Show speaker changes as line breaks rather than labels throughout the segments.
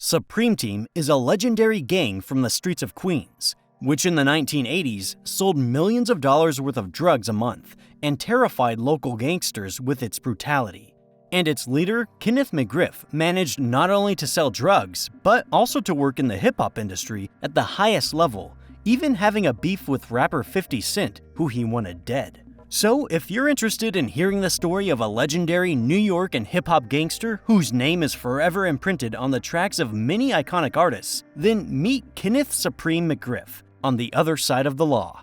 Supreme Team is a legendary gang from the streets of Queens, which in the 1980s sold millions of dollars worth of drugs a month and terrified local gangsters with its brutality. And its leader, Kenneth McGriff, managed not only to sell drugs, but also to work in the hip-hop industry at the highest level, even having a beef with rapper 50 Cent, who he wanted dead. So, if you're interested in hearing the story of a legendary New York and hip-hop gangster whose name is forever imprinted on the tracks of many iconic artists, then meet Kenneth Supreme McGriff on the other side of the law.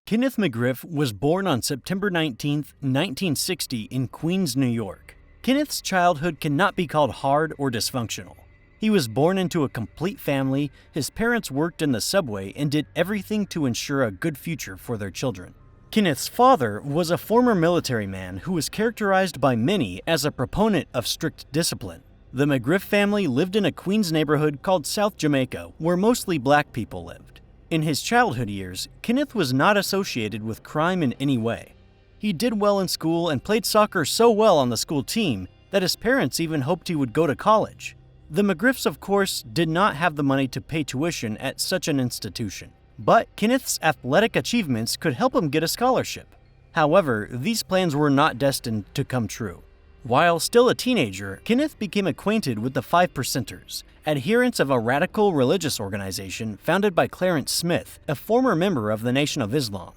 Kenneth McGriff was born on September 19, 1960 in Queens, New York. Kenneth's childhood cannot be called hard or dysfunctional. He was born into a complete family, his parents worked in the subway and did everything to ensure a good future for their children. Kenneth's father was a former military man who was characterized by many as a proponent of strict discipline. The McGriff family lived in a Queens neighborhood called South Jamaica, where mostly black people lived. In his childhood years, Kenneth was not associated with crime in any way. He did well in school and played soccer so well on the school team that his parents even hoped he would go to college. The McGriffs, of course, did not have the money to pay tuition at such an institution, but Kenneth's athletic achievements could help him get a scholarship. However, these plans were not destined to come true. While still a teenager, Kenneth became acquainted with the 5 Percenters, adherents of a radical religious organization founded by Clarence Smith, a former member of the Nation of Islam.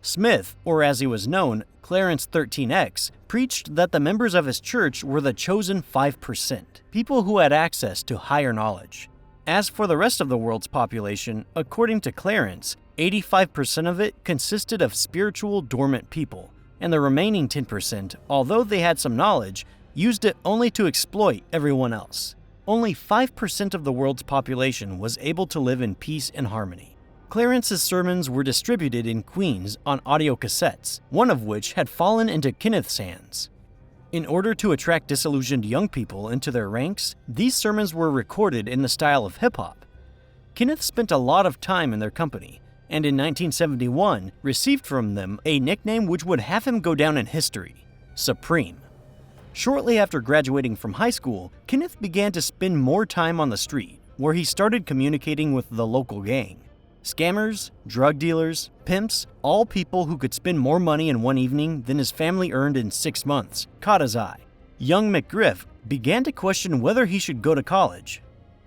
Smith, or as he was known, Clarence 13X, preached that the members of his church were the chosen 5%, people who had access to higher knowledge. As for the rest of the world's population, according to Clarence, 85% of it consisted of spiritual dormant people, and the remaining 10%, although they had some knowledge, used it only to exploit everyone else. Only 5% of the world's population was able to live in peace and harmony. Clarence's sermons were distributed in Queens on audio cassettes, one of which had fallen into Kenneth's hands. In order to attract disillusioned young people into their ranks, these sermons were recorded in the style of hip-hop. Kenneth spent a lot of time in their company, and in 1971 received from them a nickname which would have him go down in history: Supreme. Shortly after graduating from high school, Kenneth began to spend more time on the street, where he started communicating with the local gang. Scammers, drug dealers, pimps, all people who could spend more money in one evening than his family earned in 6 months, caught his eye. Young McGriff began to question whether he should go to college.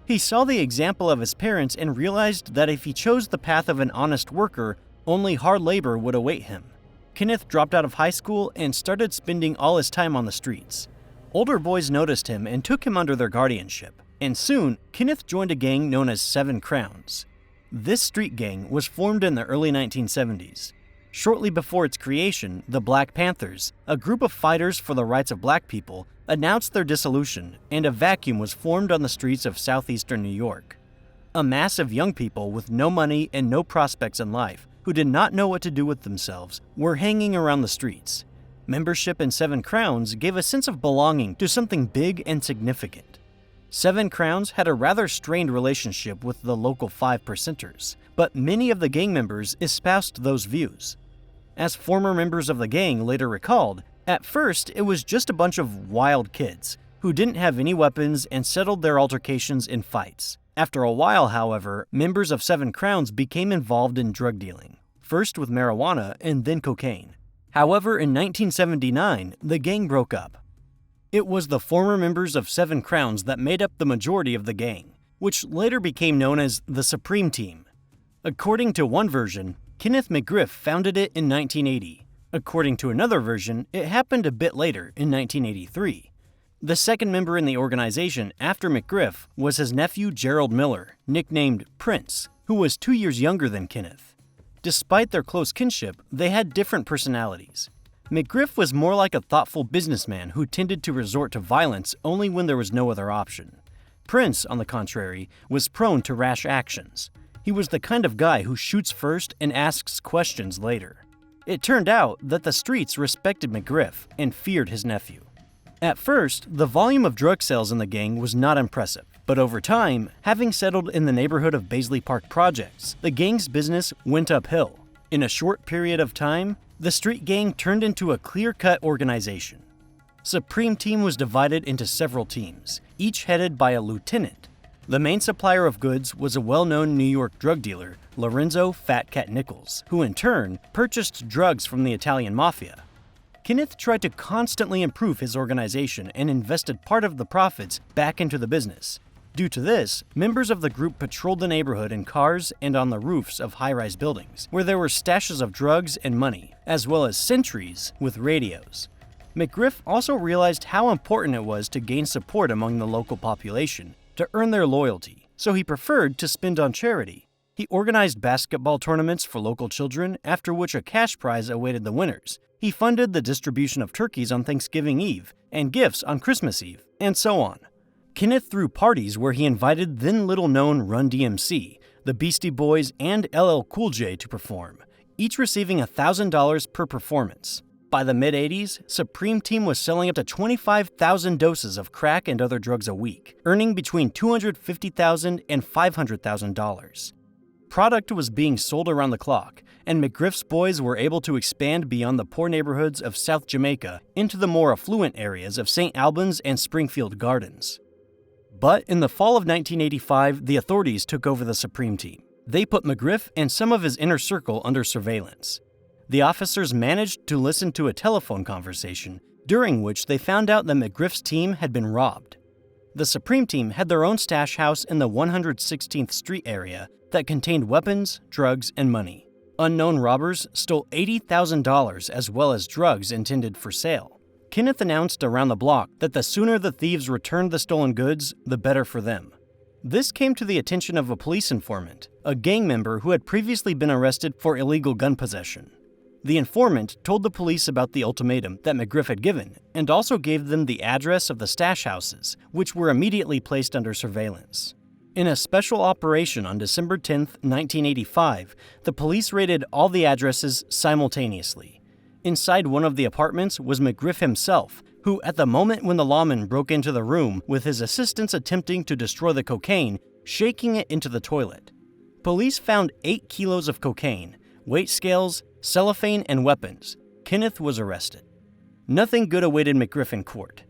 He saw the example of his parents and realized that if he chose the path of an honest worker, only hard labor would await him. Kenneth dropped out of high school and started spending all his time on the streets. Older boys noticed him and took him under their guardianship, and soon Kenneth joined a gang known as 7 Crowns. This street gang was formed in the early 1970s. Shortly before its creation, the Black Panthers, a group of fighters for the rights of black people, announced their dissolution, and a vacuum was formed on the streets of southeastern New York. A mass of young people with no money and no prospects in life, who did not know what to do with themselves, were hanging around the streets. Membership in 7 Crowns gave a sense of belonging to something big and significant. 7 Crowns had a rather strained relationship with the local 5 Percenters, but many of the gang members espoused those views. As former members of the gang later recalled, at first it was just a bunch of wild kids who didn't have any weapons and settled their altercations in fights. After a while, however, members of 7 Crowns became involved in drug dealing, first with marijuana and then cocaine. However, in 1979, the gang broke up. It was the former members of 7 Crowns that made up the majority of the gang, which later became known as the Supreme Team. According to one version, Kenneth McGriff founded it in 1980. According to another version, it happened a bit later, in 1983. The second member in the organization after McGriff was his nephew Gerald Miller, nicknamed Prince, who was 2 years younger than Kenneth. Despite their close kinship, they had different personalities. McGriff was more like a thoughtful businessman who tended to resort to violence only when there was no other option. Prince, on the contrary, was prone to rash actions. He was the kind of guy who shoots first and asks questions later. It turned out that the streets respected McGriff and feared his nephew. At first, the volume of drug sales in the gang was not impressive, but over time, having settled in the neighborhood of Baisley Park projects, the gang's business went uphill. In a short period of time, the street gang turned into a clear-cut organization. Supreme Team was divided into several teams, each headed by a lieutenant. The main supplier of goods was a well-known New York drug dealer, Lorenzo Fat Cat Nichols, who in turn purchased drugs from the Italian mafia. Kenneth tried to constantly improve his organization and invested part of the profits back into the business. Due to this, members of the group patrolled the neighborhood in cars and on the roofs of high-rise buildings, where there were stashes of drugs and money, as well as sentries with radios. McGriff also realized how important it was to gain support among the local population to earn their loyalty, so he preferred to spend on charity. He organized basketball tournaments for local children, after which a cash prize awaited the winners. He funded the distribution of turkeys on Thanksgiving Eve and gifts on Christmas Eve, and so on. Kenneth threw parties where he invited then little-known Run DMC, the Beastie Boys, and LL Cool J to perform, each receiving $1,000 per performance. By the mid-'80s, Supreme Team was selling up to 25,000 doses of crack and other drugs a week, earning between $250,000 and $500,000. Product was being sold around the clock, and McGriff's boys were able to expand beyond the poor neighborhoods of South Jamaica into the more affluent areas of St. Albans and Springfield Gardens. But in the fall of 1985, the authorities took over the Supreme Team. They put McGriff and some of his inner circle under surveillance. The officers managed to listen to a telephone conversation, during which they found out that McGriff's team had been robbed. The Supreme Team had their own stash house in the 116th Street area that contained weapons, drugs, and money. Unknown robbers stole $80,000 as well as drugs intended for sale. Kenneth announced around the block that the sooner the thieves returned the stolen goods, the better for them. This came to the attention of a police informant, a gang member who had previously been arrested for illegal gun possession. The informant told the police about the ultimatum that McGriff had given, and also gave them the address of the stash houses, which were immediately placed under surveillance. In a special operation on December 10, 1985, the police raided all the addresses simultaneously. Inside one of the apartments was McGriff himself, who, at the moment when the lawman broke into the room with his assistants attempting to destroy the cocaine, shaking it into the toilet. Police found 8 kilos of cocaine, weight scales, cellophane, and weapons. Kenneth was arrested. Nothing good awaited McGriff in court.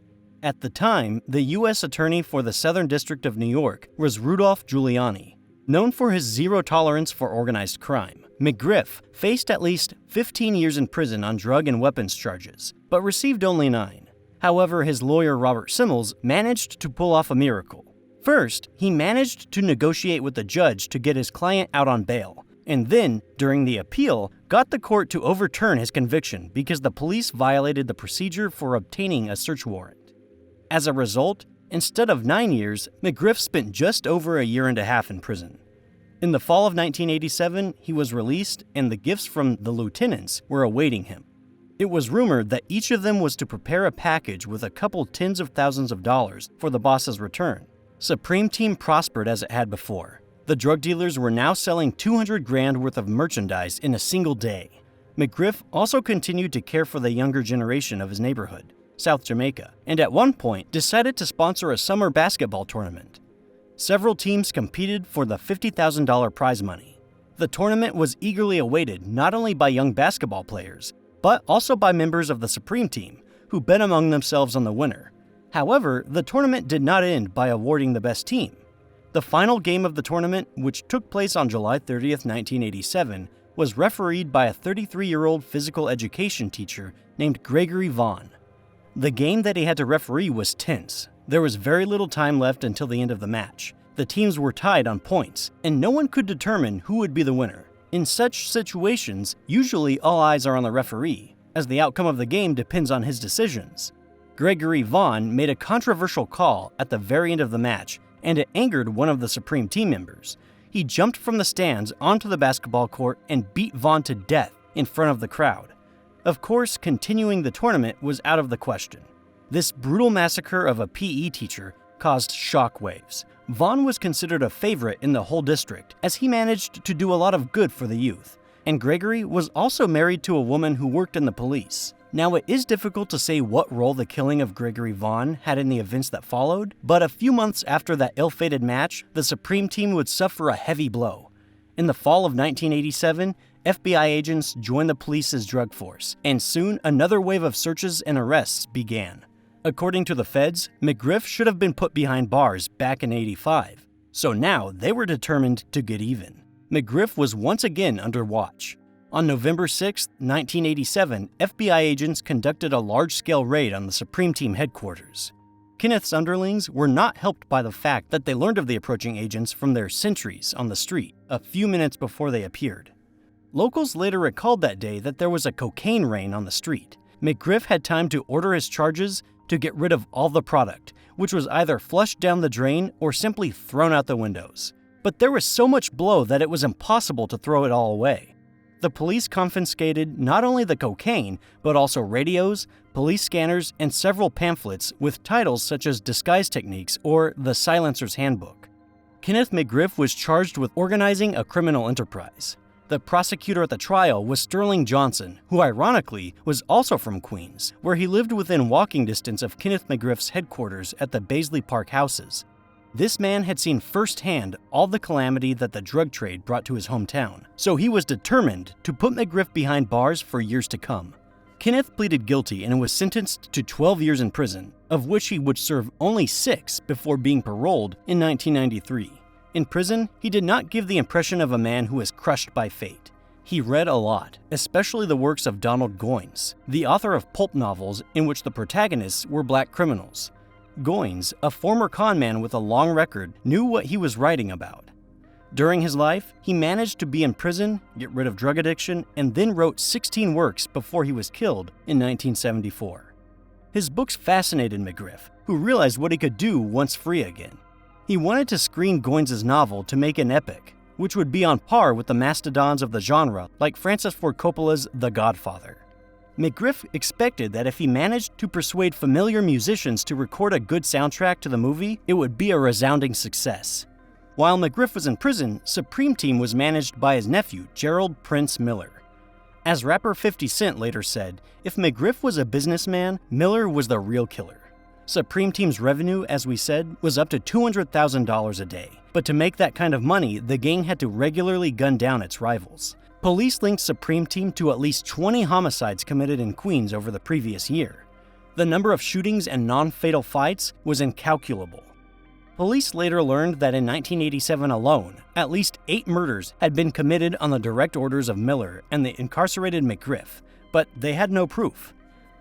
At the time, the U.S. Attorney for the Southern District of New York was Rudolph Giuliani. Known for his zero tolerance for organized crime, McGriff faced at least 15 years in prison on drug and weapons charges, but received only 9. However, his lawyer Robert Simmels managed to pull off a miracle. First, he managed to negotiate with the judge to get his client out on bail, and then, during the appeal, got the court to overturn his conviction because the police violated the procedure for obtaining a search warrant. As a result, instead of 9 years, McGriff spent just over a year and a half in prison. In the fall of 1987, he was released, and the gifts from the lieutenants were awaiting him. It was rumored that each of them was to prepare a package with a couple tens of thousands of dollars for the boss's return. Supreme Team prospered as it had before. The drug dealers were now selling $200,000 worth of merchandise in a single day. McGriff also continued to care for the younger generation of his neighborhood, South Jamaica, and at one point decided to sponsor a summer basketball tournament. Several teams competed for the $50,000 prize money. The tournament was eagerly awaited not only by young basketball players, but also by members of the Supreme Team, who bet among themselves on the winner. However, the tournament did not end by awarding the best team. The final game of the tournament, which took place on July 30, 1987, was refereed by a 33-year-old physical education teacher named Gregory Vaughn. The game that he had to referee was tense. There was very little time left until the end of the match. The teams were tied on points, and no one could determine who would be the winner. In such situations, usually all eyes are on the referee, as the outcome of the game depends on his decisions. Gregory Vaughn made a controversial call at the very end of the match, and it angered one of the Supreme Team members. He jumped from the stands onto the basketball court and beat Vaughn to death in front of the crowd. Of course, continuing the tournament was out of the question. This brutal massacre of a PE teacher caused shockwaves. Vaughn was considered a favorite in the whole district, as he managed to do a lot of good for the youth. And Gregory was also married to a woman who worked in the police. Now, it is difficult to say what role the killing of Gregory Vaughn had in the events that followed, but a few months after that ill-fated match, the Supreme Team would suffer a heavy blow. In the fall of 1987, FBI agents joined the police's drug force, and soon another wave of searches and arrests began. According to the feds, McGriff should have been put behind bars back in '85, so now they were determined to get even. McGriff was once again under watch. On November 6, 1987, FBI agents conducted a large-scale raid on the Supreme Team headquarters. Kenneth's underlings were not helped by the fact that they learned of the approaching agents from their sentries on the street a few minutes before they appeared. Locals later recalled that day that there was a cocaine rain on the street. McGriff had time to order his charges to get rid of all the product, which was either flushed down the drain or simply thrown out the windows. But there was so much blow that it was impossible to throw it all away. The police confiscated not only the cocaine, but also radios, police scanners, and several pamphlets with titles such as Disguise Techniques or The Silencer's Handbook. Kenneth McGriff was charged with organizing a criminal enterprise. The prosecutor at the trial was Sterling Johnson, who ironically was also from Queens, where he lived within walking distance of Kenneth McGriff's headquarters at the Baisley Park houses. This man had seen firsthand all the calamity that the drug trade brought to his hometown, so he was determined to put McGriff behind bars for years to come. Kenneth pleaded guilty and was sentenced to 12 years in prison, of which he would serve only 6 before being paroled in 1993. In prison, he did not give the impression of a man who was crushed by fate. He read a lot, especially the works of Donald Goines, the author of pulp novels in which the protagonists were black criminals. Goines, a former con man with a long record, knew what he was writing about. During his life, he managed to be in prison, get rid of drug addiction, and then wrote 16 works before he was killed in 1974. His books fascinated McGriff, who realized what he could do once free again. He wanted to screen Goines' novel to make an epic, which would be on par with the mastodons of the genre like Francis Ford Coppola's The Godfather. McGriff expected that if he managed to persuade familiar musicians to record a good soundtrack to the movie, it would be a resounding success. While McGriff was in prison, Supreme Team was managed by his nephew, Gerald Prince Miller. As rapper 50 Cent later said, if McGriff was a businessman, Miller was the real killer. Supreme Team's revenue, as we said, was up to $200,000 a day. But to make that kind of money, the gang had to regularly gun down its rivals. Police linked Supreme Team to at least 20 homicides committed in Queens over the previous year. The number of shootings and non-fatal fights was incalculable. Police later learned that in 1987 alone, at least 8 murders had been committed on the direct orders of Miller and the incarcerated McGriff, but they had no proof.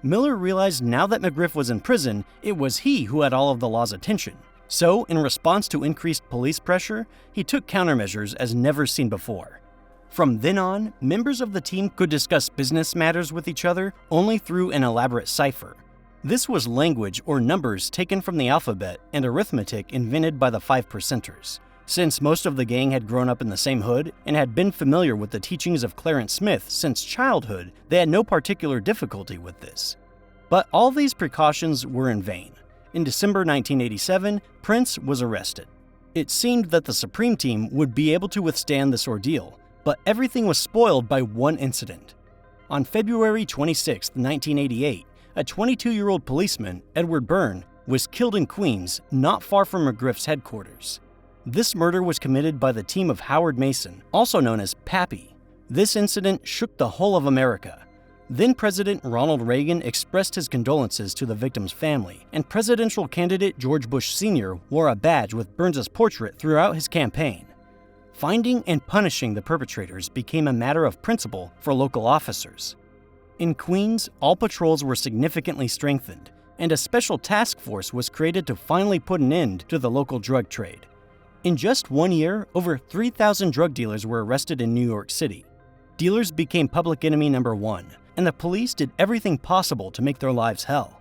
Miller realized now that McGriff was in prison, it was he who had all of the law's attention. So, in response to increased police pressure, he took countermeasures as never seen before. From then on, members of the team could discuss business matters with each other only through an elaborate cipher. This was language or numbers taken from the alphabet and arithmetic invented by the 5 percenters. Since most of the gang had grown up in the same hood and had been familiar with the teachings of Clarence Smith since childhood, they had no particular difficulty with this. But all these precautions were in vain. In December 1987, Prince was arrested. It seemed that the Supreme Team would be able to withstand this ordeal, but everything was spoiled by one incident. On February 26, 1988, a 22-year-old policeman, Edward Byrne, was killed in Queens, not far from McGriff's headquarters. This murder was committed by the team of Howard Mason, also known as Pappy. This incident shook the whole of America. Then President Ronald Reagan expressed his condolences to the victim's family, and presidential candidate George Bush Sr. wore a badge with Burns' portrait throughout his campaign. Finding and punishing the perpetrators became a matter of principle for local officers. In Queens, all patrols were significantly strengthened, and a special task force was created to finally put an end to the local drug trade. In just 1 year, over 3,000 drug dealers were arrested in New York City. Dealers became public enemy number 1, and the police did everything possible to make their lives hell.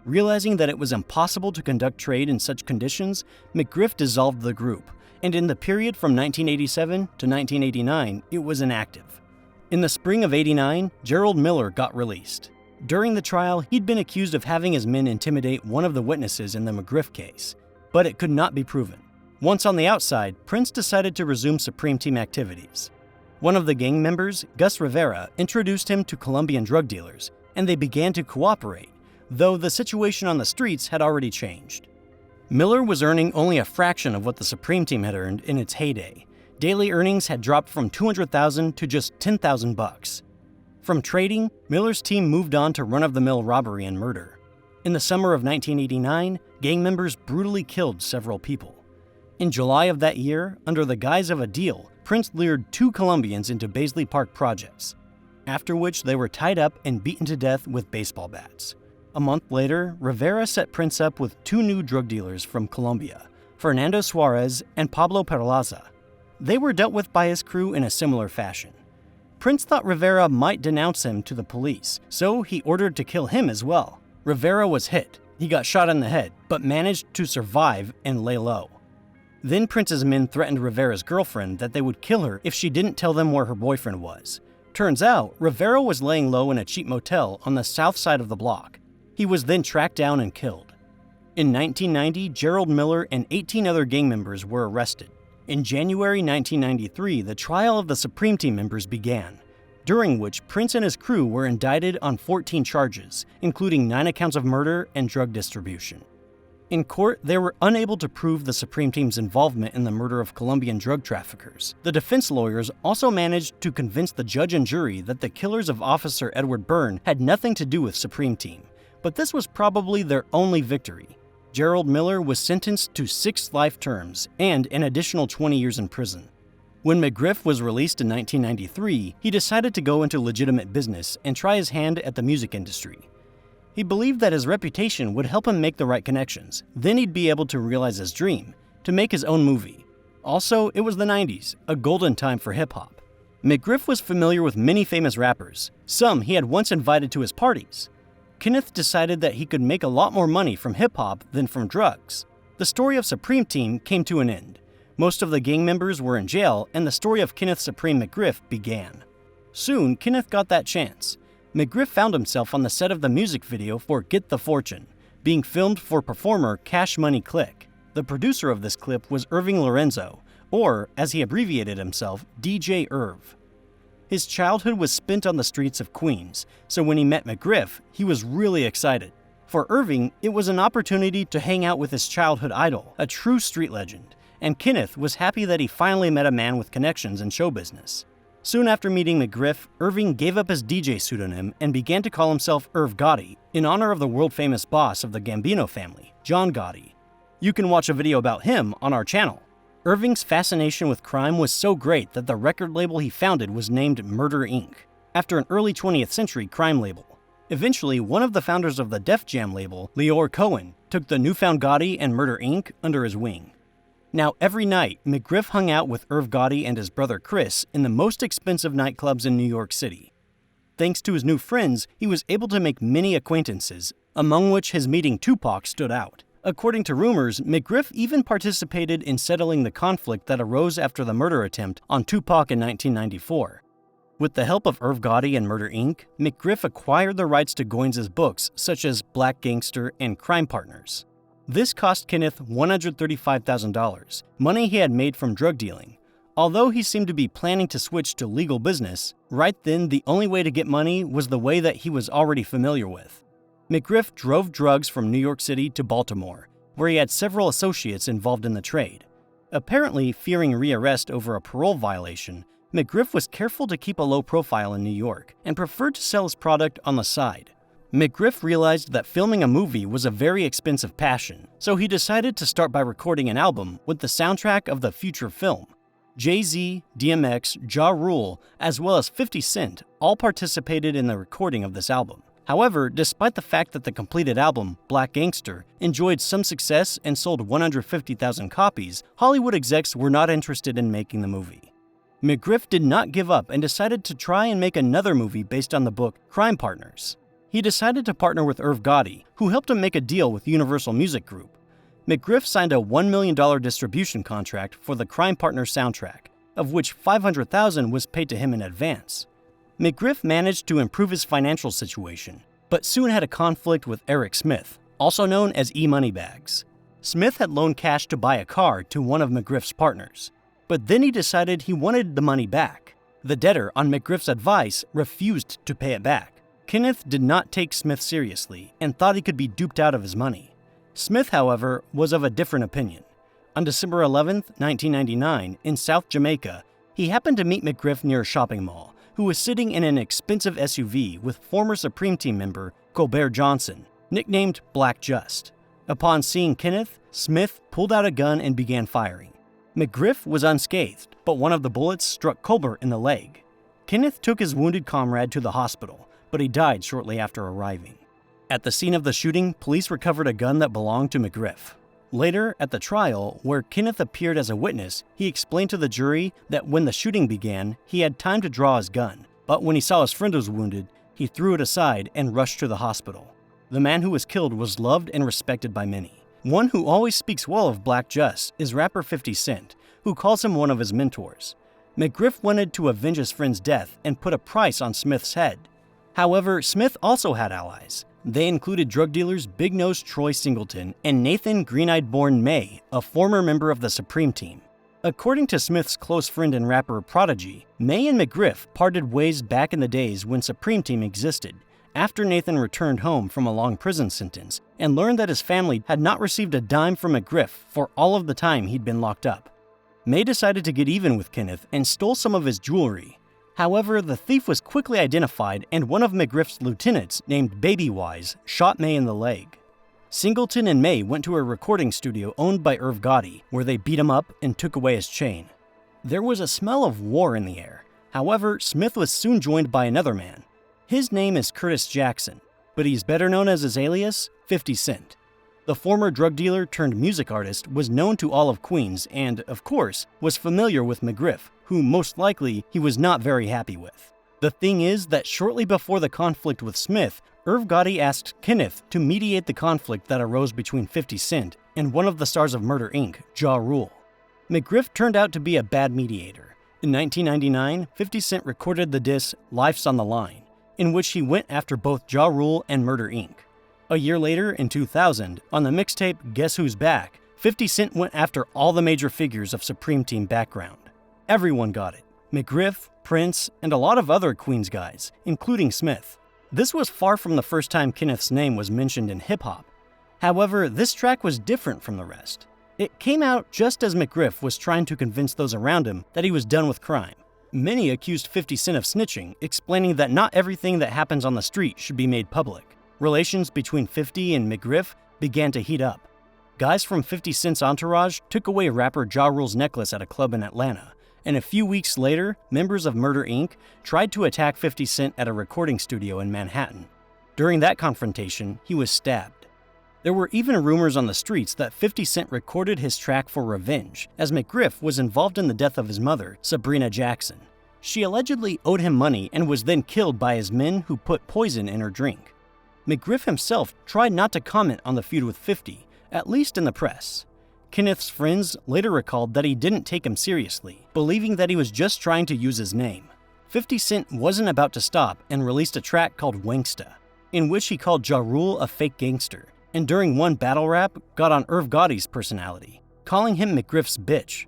Realizing that it was impossible to conduct trade in such conditions, McGriff dissolved the group, and in the period from 1987 to 1989, it was inactive. In the spring of '89, Gerald Miller got released. During the trial, he'd been accused of having his men intimidate one of the witnesses in the McGriff case, but it could not be proven. Once on the outside, Prince decided to resume Supreme Team activities. One of the gang members, Gus Rivera, introduced him to Colombian drug dealers, and they began to cooperate, though the situation on the streets had already changed. Miller was earning only a fraction of what the Supreme Team had earned in its heyday. Daily earnings had dropped from $200,000 to just $10,000. From trading, Miller's team moved on to run-of-the-mill robbery and murder. In the summer of 1989, gang members brutally killed several people. In July of that year, under the guise of a deal, Prince lured 2 Colombians into Baisley Park projects, after which they were tied up and beaten to death with baseball bats. A month later, Rivera set Prince up with 2 new drug dealers from Colombia, Fernando Suarez and Pablo Perlaza. They were dealt with by his crew in a similar fashion. Prince thought Rivera might denounce him to the police, so he ordered to kill him as well. Rivera was hit. He got shot in the head, but managed to survive and lay low. Then Prince's men threatened Rivera's girlfriend that they would kill her if she didn't tell them where her boyfriend was. Turns out, Rivera was laying low in a cheap motel on the south side of the block. He was then tracked down and killed. In 1990, Gerald Miller and 18 other gang members were arrested. In January 1993, the trial of the Supreme Team members began, during which Prince and his crew were indicted on 14 charges, including 9 accounts of murder and drug distribution. In court, they were unable to prove the Supreme Team's involvement in the murder of Colombian drug traffickers. The defense lawyers also managed to convince the judge and jury that the killers of Officer Edward Byrne had nothing to do with Supreme Team, but this was probably their only victory. Gerald Miller was sentenced to 6 life terms and an additional 20 years in prison. When McGriff was released in 1993, he decided to go into legitimate business and try his hand at the music industry. He believed that his reputation would help him make the right connections. Then he'd be able to realize his dream, to make his own movie. Also, it was the 90s, a golden time for hip-hop. McGriff was familiar with many famous rappers. Some he had once invited to his parties. Kenneth decided that he could make a lot more money from hip-hop than from drugs. The story of Supreme Team came to an end. Most of the gang members were in jail, and the story of Kenneth Supreme McGriff began. Soon, Kenneth got that chance. McGriff found himself on the set of the music video for Get the Fortune, being filmed for performer Cash Money Click. The producer of this clip was Irving Lorenzo, or, as he abbreviated himself, DJ Irv. His childhood was spent on the streets of Queens, so when he met McGriff, he was really excited. For Irving, it was an opportunity to hang out with his childhood idol, a true street legend, and Kenneth was happy that he finally met a man with connections in show business. Soon after meeting McGriff, Irving gave up his DJ pseudonym and began to call himself Irv Gotti, in honor of the world-famous boss of the Gambino family, John Gotti. You can watch a video about him on our channel. Irving's fascination with crime was so great that the record label he founded was named Murder Inc., after an early 20th century crime label. Eventually, one of the founders of the Def Jam label, Leor Cohen, took the newfound Gotti and Murder Inc. under his wing. Now, every night, McGriff hung out with Irv Gotti and his brother Chris in the most expensive nightclubs in New York City. Thanks to his new friends, he was able to make many acquaintances, among which his meeting Tupac stood out. According to rumors, McGriff even participated in settling the conflict that arose after the murder attempt on Tupac in 1994. With the help of Irv Gotti and Murder Inc., McGriff acquired the rights to Goins' books such as Black Gangster and Crime Partners. This cost Kenneth $135,000, money he had made from drug dealing. Although he seemed to be planning to switch to legal business, right then the only way to get money was the way that he was already familiar with. McGriff drove drugs from New York City to Baltimore, where he had several associates involved in the trade. Apparently, fearing rearrest over a parole violation, McGriff was careful to keep a low profile in New York and preferred to sell his product on the side. McGriff realized that filming a movie was a very expensive passion, so he decided to start by recording an album with the soundtrack of the future film. Jay-Z, DMX, Ja Rule, as well as 50 Cent all participated in the recording of this album. However, despite the fact that the completed album, Black Gangster, enjoyed some success and sold 150,000 copies, Hollywood execs were not interested in making the movie. McGriff did not give up and decided to try and make another movie based on the book Crime Partners. He decided to partner with Irv Gotti, who helped him make a deal with Universal Music Group. McGriff signed a $1 million distribution contract for the Crime Partners soundtrack, of which $500,000 was paid to him in advance. McGriff managed to improve his financial situation, but soon had a conflict with Eric Smith, also known as E Moneybags. Smith had loaned cash to buy a car to one of McGriff's partners, but then he decided he wanted the money back. The debtor, on McGriff's advice, refused to pay it back. Kenneth did not take Smith seriously and thought he could be duped out of his money. Smith, however, was of a different opinion. On December 11, 1999, in South Jamaica, he happened to meet McGriff near a shopping mall, who was sitting in an expensive SUV with former Supreme Team member Colbert Johnson. nicknamed Black Just. Upon seeing Kenneth, Smith pulled out a gun and began firing. McGriff was unscathed, but one of the bullets struck Colbert in the leg. Kenneth took his wounded comrade to the hospital, but he died shortly after arriving. At the scene of the shooting, police recovered a gun that belonged to McGriff. Later, at the trial, where Kenneth appeared as a witness, he explained to the jury that when the shooting began, he had time to draw his gun, but when he saw his friend was wounded, he threw it aside and rushed to the hospital. The man who was killed was loved and respected by many. One who always speaks well of Black Just is rapper 50 Cent, who calls him one of his mentors. McGriff wanted to avenge his friend's death and put a price on Smith's head. However, Smith also had allies. They included drug dealers Big Nose Troy Singleton and Nathan Green-Eyed Born May, a former member of the Supreme Team. According to Smith's close friend and rapper Prodigy, May and McGriff parted ways back in the days when Supreme Team existed, after Nathan returned home from a long prison sentence and learned that his family had not received a dime from McGriff for all of the time he'd been locked up. May decided to get even with Kenneth and stole some of his jewelry. However, the thief was quickly identified, and one of McGriff's lieutenants, named Baby Wise, shot May in the leg. Singleton and May went to a recording studio owned by Irv Gotti, where they beat him up and took away his chain. There was a smell of war in the air. However, Smith was soon joined by another man. His name is Curtis Jackson, but he's better known as his alias, 50 Cent. The former drug dealer turned music artist was known to all of Queens and, of course, was familiar with McGriff, who most likely he was not very happy with. The thing is that shortly before the conflict with Smith, Irv Gotti asked Kenneth to mediate the conflict that arose between 50 Cent and one of the stars of Murder Inc., Ja Rule. McGriff turned out to be a bad mediator. In 1999, 50 Cent recorded the diss Life's on the Line, in which he went after both Ja Rule and Murder Inc. A year later, in 2000, on the mixtape Guess Who's Back, 50 Cent went after all the major figures of Supreme Team background. Everyone got it. McGriff, Prince, and a lot of other Queens guys, including Smith. This was far from the first time Kenneth's name was mentioned in hip-hop. However, this track was different from the rest. It came out just as McGriff was trying to convince those around him that he was done with crime. Many accused 50 Cent of snitching, explaining that not everything that happens on the street should be made public. Relations between 50 and McGriff began to heat up. Guys from 50 Cent's entourage took away rapper Ja Rule's necklace at a club in Atlanta, and a few weeks later, members of Murder Inc. tried to attack 50 Cent at a recording studio in Manhattan. During that confrontation, he was stabbed. There were even rumors on the streets that 50 Cent recorded his track for revenge, as McGriff was involved in the death of his mother, Sabrina Jackson. She allegedly owed him money and was then killed by his men who put poison in her drink. McGriff himself tried not to comment on the feud with 50, at least in the press. Kenneth's friends later recalled that he didn't take him seriously, believing that he was just trying to use his name. 50 Cent wasn't about to stop and released a track called Wangsta, in which he called Ja Rule a fake gangster, and during one battle rap got on Irv Gotti's personality, calling him McGriff's bitch.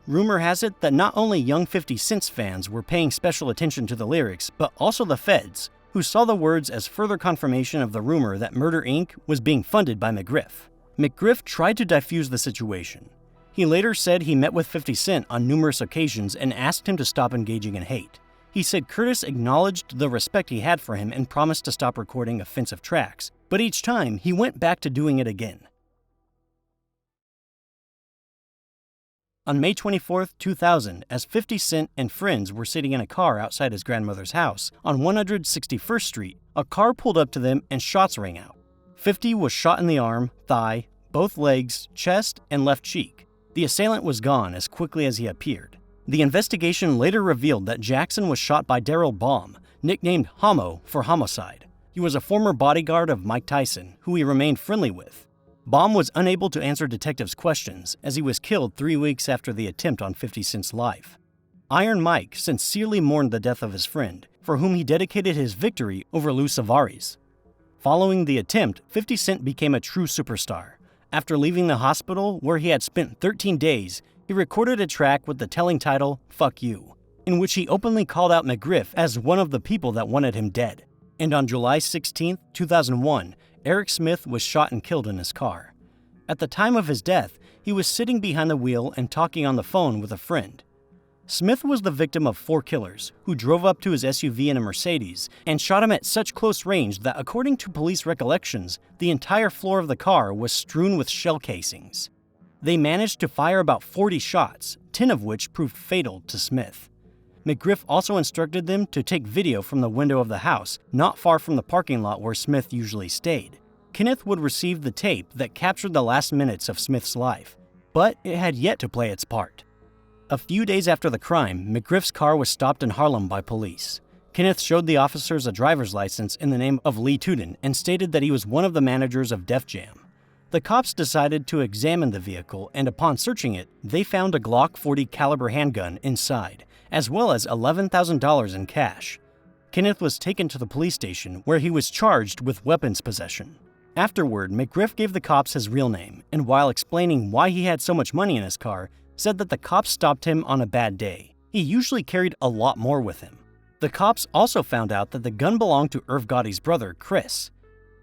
Rumor has it that not only young 50 Cent's fans were paying special attention to the lyrics, but also the feds, who saw the words as further confirmation of the rumor that Murder Inc. was being funded by McGriff. McGriff tried to defuse the situation. He later said he met with 50 Cent on numerous occasions and asked him to stop engaging in hate. He said Curtis acknowledged the respect he had for him and promised to stop recording offensive tracks, but each time he went back to doing it again. On May 24, 2000, as 50 Cent and friends were sitting in a car outside his grandmother's house on 161st Street, a car pulled up to them and shots rang out. 50 was shot in the arm, thigh, both legs, chest, and left cheek. The assailant was gone as quickly as he appeared. The investigation later revealed that Jackson was shot by Daryl Baum, nicknamed Homo for homicide. He was a former bodyguard of Mike Tyson, who he remained friendly with. Baum was unable to answer detectives' questions, as he was killed 3 weeks after the attempt on 50 Cent's life. Iron Mike sincerely mourned the death of his friend, for whom he dedicated his victory over Lou Savari's. Following the attempt, 50 Cent became a true superstar. After leaving the hospital, where he had spent 13 days, he recorded a track with the telling title, Fuck You, in which he openly called out McGriff as one of the people that wanted him dead. And on July 16, 2001, Eric Smith was shot and killed in his car. At the time of his death, he was sitting behind the wheel and talking on the phone with a friend. Smith was the victim of 4 killers who drove up to his SUV in a Mercedes and shot him at such close range that, according to police recollections, the entire floor of the car was strewn with shell casings. They managed to fire about 40 shots, 10 of which proved fatal to Smith. McGriff also instructed them to take video from the window of the house, not far from the parking lot where Smith usually stayed. Kenneth would receive the tape that captured the last minutes of Smith's life, but it had yet to play its part. A few days after the crime, McGriff's car was stopped in Harlem by police. Kenneth showed the officers a driver's license in the name of Lee Tudin and stated that he was one of the managers of Def Jam. The cops decided to examine the vehicle, and upon searching it, they found a Glock 40 caliber handgun inside, as well as $11,000 in cash. Kenneth was taken to the police station, where he was charged with weapons possession. Afterward, McGriff gave the cops his real name, and while explaining why he had so much money in his car, said that the cops stopped him on a bad day. He usually carried a lot more with him. The cops also found out that the gun belonged to Irv Gotti's brother, Chris.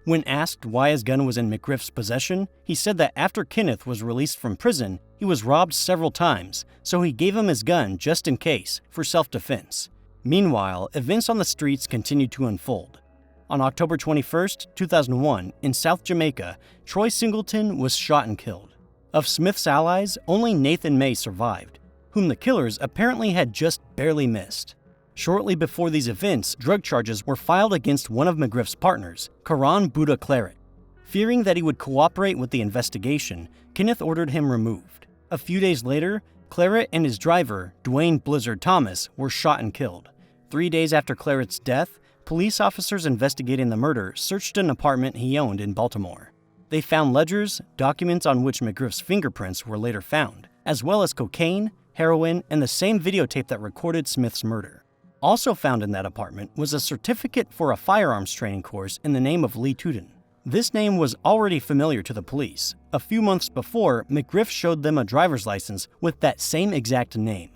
When asked why his gun was in McGriff's possession, he said that after Kenneth was released from prison, he was robbed several times, so he gave him his gun just in case, for self-defense. Meanwhile, events on the streets continued to unfold. On October 21, 2001, in South Jamaica, Troy Singleton was shot and killed. Of Smith's allies, only Nathan May survived, whom the killers apparently had just barely missed. Shortly before these events, drug charges were filed against one of McGriff's partners, Karan Buddha Claret. Fearing that he would cooperate with the investigation, Kenneth ordered him removed. A few days later, Claret and his driver, Dwayne Blizzard Thomas, were shot and killed. 3 days after Claret's death, police officers investigating the murder searched an apartment he owned in Baltimore. They found ledgers, documents on which McGriff's fingerprints were later found, as well as cocaine, heroin, and the same videotape that recorded Smith's murder. Also found in that apartment was a certificate for a firearms training course in the name of Lee Tudin. This name was already familiar to the police. A few months before, McGriff showed them a driver's license with that same exact name.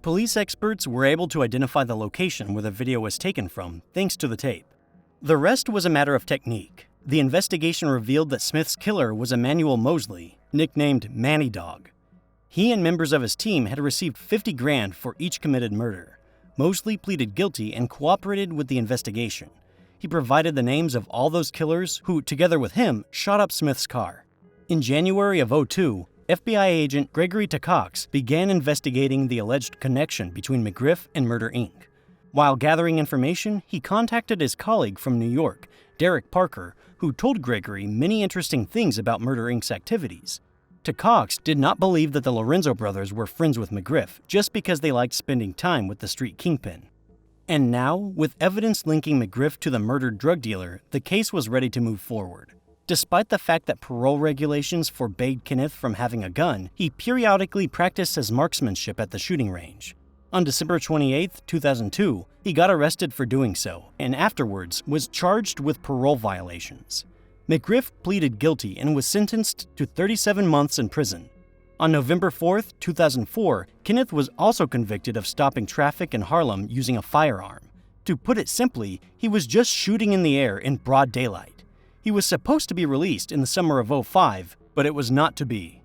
Police experts were able to identify the location where the video was taken from, thanks to the tape. The rest was a matter of technique. The investigation revealed that Smith's killer was Emmanuel Mosley, nicknamed Manny Dog. He and members of his team had received $50,000 for each committed murder. Mosley pleaded guilty and cooperated with the investigation. He provided the names of all those killers who, together with him, shot up Smith's car. In January of 2002, FBI agent Gregory Tacox began investigating the alleged connection between McGriff and Murder Inc. While gathering information, he contacted his colleague from New York, Derek Parker, who told Gregory many interesting things about Murder Inc.'s activities. Tacox did not believe that the Lorenzo brothers were friends with McGriff just because they liked spending time with the street kingpin. And now, with evidence linking McGriff to the murdered drug dealer, the case was ready to move forward. Despite the fact that parole regulations forbade Kenneth from having a gun, he periodically practiced his marksmanship at the shooting range. On December 28, 2002, he got arrested for doing so, and afterwards was charged with parole violations. McGriff pleaded guilty and was sentenced to 37 months in prison. On November 4, 2004, Kenneth was also convicted of stopping traffic in Harlem using a firearm. To put it simply, he was just shooting in the air in broad daylight. He was supposed to be released in the summer of 2005, but it was not to be.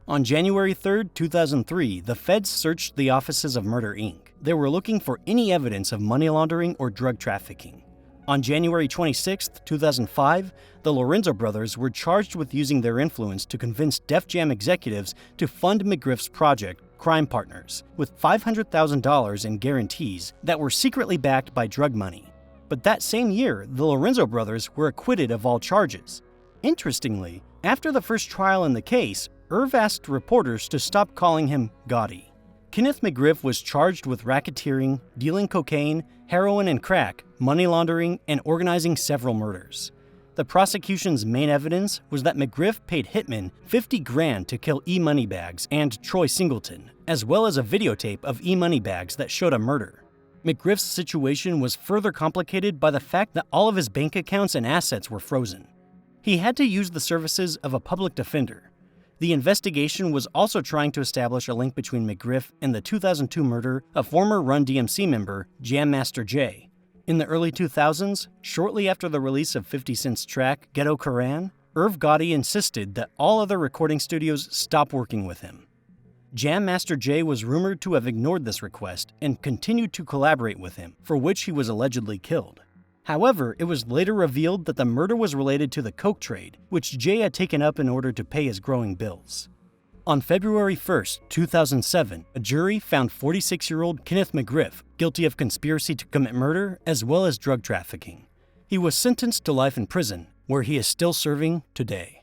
On January 3, 2003, the feds searched the offices of Murder Inc. They were looking for any evidence of money laundering or drug trafficking. On January 26, 2005, the Lorenzo brothers were charged with using their influence to convince Def Jam executives to fund McGriff's project, Crime Partners, with $500,000 in guarantees that were secretly backed by drug money. But that same year, the Lorenzo brothers were acquitted of all charges. Interestingly, after the first trial in the case, Irv asked reporters to stop calling him Gotti. Kenneth McGriff was charged with racketeering, dealing cocaine, heroin and crack, money laundering, and organizing several murders. The prosecution's main evidence was that McGriff paid hitmen $50,000 to kill E. Moneybags and Troy Singleton, as well as a videotape of E. Moneybags that showed a murder. McGriff's situation was further complicated by the fact that all of his bank accounts and assets were frozen. He had to use the services of a public defender. The investigation was also trying to establish a link between McGriff and the 2002 murder of former Run DMC member Jam Master Jay. In the early 2000s, shortly after the release of 50 Cent's track Ghetto Koran, Irv Gotti insisted that all other recording studios stop working with him. Jam Master Jay was rumored to have ignored this request and continued to collaborate with him, for which he was allegedly killed. However, it was later revealed that the murder was related to the coke trade, which Jay had taken up in order to pay his growing bills. On February 1, 2007, a jury found 46-year-old Kenneth McGriff guilty of conspiracy to commit murder as well as drug trafficking. He was sentenced to life in prison, where he is still serving today.